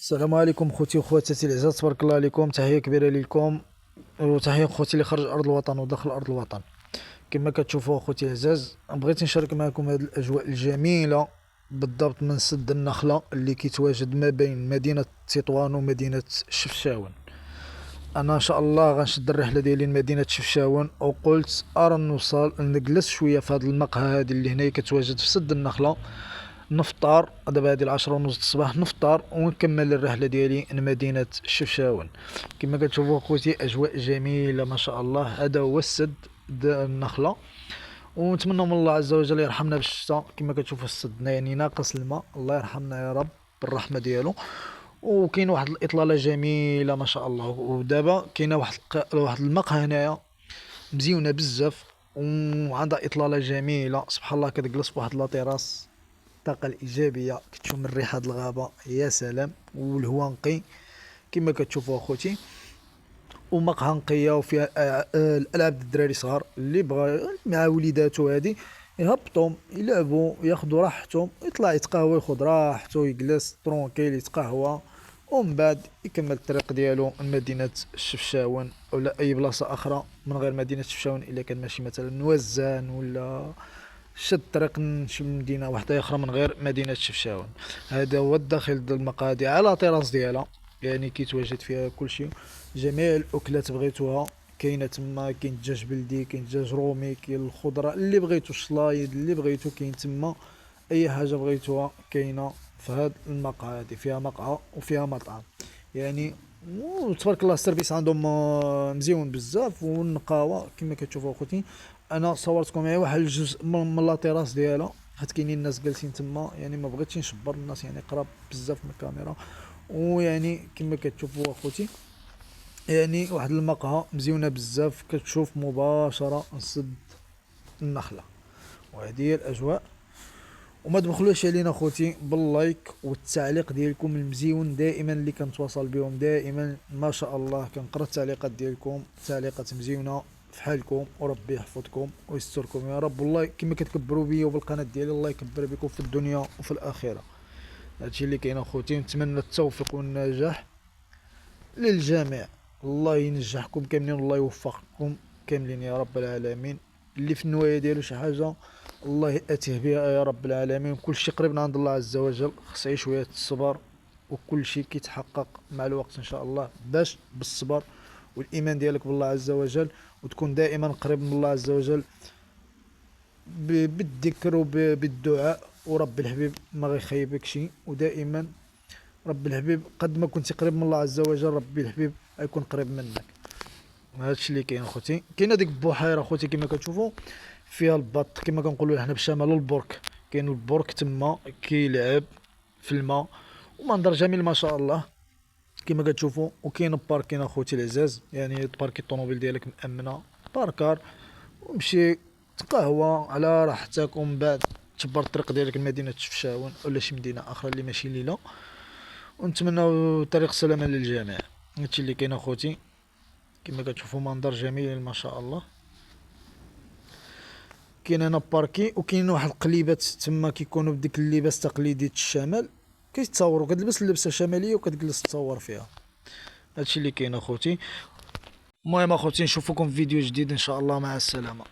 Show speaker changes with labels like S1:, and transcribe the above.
S1: السلام عليكم خوتي وخواتاتي العزاز، تبارك الله عليكم. تحيه كبيره لكم وتحيه خوتي اللي خارج ارض الوطن وداخل ارض الوطن. كما كتشوفوا خوتي العزاز، بغيت نشارك معكم هذه الاجواء الجميله بالضبط من سد النخله اللي كيتواجد ما بين مدينه تطوان ومدينه شفشاون. انا ان شاء الله غنشد الرحله ديالي لمدينه شفشاون، وقلت ارى نوصل نجلس شويه في هذا المقهى هذه اللي هنا كتواجد في سد النخله، نفطر. دابا هادي العشرة ونص الصباح نفطر ونكمل الرحلة ديالي لمدينة شفشاون. كما كتشوفوا خوتي أجواء جميلة ما شاء الله. هذا هو السد النخلة، ونتمنى من الله عز وجل يرحمنا بالشتاء. كما كتشوفوا السد يعني ناقص الماء، الله يرحمنا يا رب بالرحمة ديالو. وكاين واحد الإطلالة جميلة ما شاء الله. ودابا كاينه واحد المقهى هنايا مزيونة بزاف، وعندها إطلالة جميلة سبحان الله. كتجلس فواحد لاطيراس، الطاقة الإيجابية كتشم من ريحة الغابة يا سلام، والهواء نقي كما كتشوفوا اخوتي. ومقهى نقية وفيها الألعاب ديال الدراري صغار اللي بغا مع وليداتو هادي يهبطوا يلعبوا ياخدوا راحتهم، يطلع يتقهوى ياخد راحتو يجلس ترونكيل يتقهوى، ومن بعد يكمل الطريق ديالو لمدينة شفشاون ولا أي بلاصة أخرى من غير مدينة شفشاون. إلا كان ماشي مثلا وزان ولا شد طريق شي مدينة واحدة أخرى من غير مدينة شفشاون. هذا هو الداخل ديال المقهى على طراز ديالها، يعني كيتواجد فيها كلشي. جميع الأكلات بغيتوها كاينة تما، كاين دجاج بلدي، كاين دجاج رومي، كاين الخضرة اللي بغيتو، الشلايض اللي بغيتو كاين تما. أي حاجة بغيتوها كاينة في هاد المقهى هادي. فيها مقهى وفيها مطعم يعني، وتبارك الله السيرفيس عندهم مزيون بزاف، والنقاوة كما كتشوفوا اخوتي. انا صورتكم معايا واحد الجزء من لا تيراس ديالها، حيت كاينين الناس جالسين تما، يعني ما بغيتش نشبر الناس يعني قراب بزاف من الكاميرا. ويعني كما كتشوفوا اخوتي، يعني واحد المقهى مزيونه بزاف، كتشوف مباشره سد النخله. وهذه هي الاجواء. وما تبخلوش علينا اخوتي باللايك والتعليق ديالكم المزيون دائما اللي كنتواصل بهم دائما ما شاء الله. كنقرا التعليقات ديالكم، تعليقات مزيونه في حالكم، وربي يحفظكم ويستركم يا رب. والله كما كتكبروا بيا وبالقناه ديالي، الله يكبر بكم في الدنيا وفي الاخره. هادشي اللي كاين اخوتي. نتمنى التوفيق والنجاح للجميع، الله ينجحكم كاملين والله يوفقكم كاملين يا رب العالمين. اللي في النوايا ديالو شي حاجه الله ياتيه بها يا رب العالمين. كل شيء قريب من عند الله عز وجل، خص يعيش شويه الصبر، وكل شيء كيتحقق مع الوقت ان شاء الله. باش بالصبر والايمان ديالك بالله عز وجل، وتكون دائما قريب من الله عز وجل بالذكر وبالدعاء، ورب الحبيب ما غيخيبك شيء. ودائما رب الحبيب قد ما كنت قريب من الله عز وجل، ربي الحبيب غيكون قريب منك. هادشي اللي كاين اخوتي. كاين هذيك البحيره اخوتي كما كتشوفوا، فيها البط كما كنقولوا حنا بالشمال، البرك. كاين البرك تما كيلعب في الماء، ومنظر جميل ما شاء الله كما كتشوفوا. وكاين باركين اخوتي العزاز، يعني تباركي الطوموبيل ديالك مأمنه باركار، ومشي تقهوى على راحتك، ومن بعد تبر الطريق ديالك لمدينه شفشاون ولا شي مدينه اخرى اللي ماشي ليله. ونتمنى طريق السلامه للجميع. هادشي اللي كاين اخوتي. كما كتشوفوا منظر جميل ما شاء الله. كاين هنا باركي، وكاين واحد القليبات تما كيكونوا بديك اللباس التقليدي الشمال، كيتصوروا كتلبس اللبسه الشماليه وكتجلس تصور فيها. هادشي اللي كاين اخوتي. المهم اخوتي نشوفكم في فيديو جديد ان شاء الله، مع السلامه.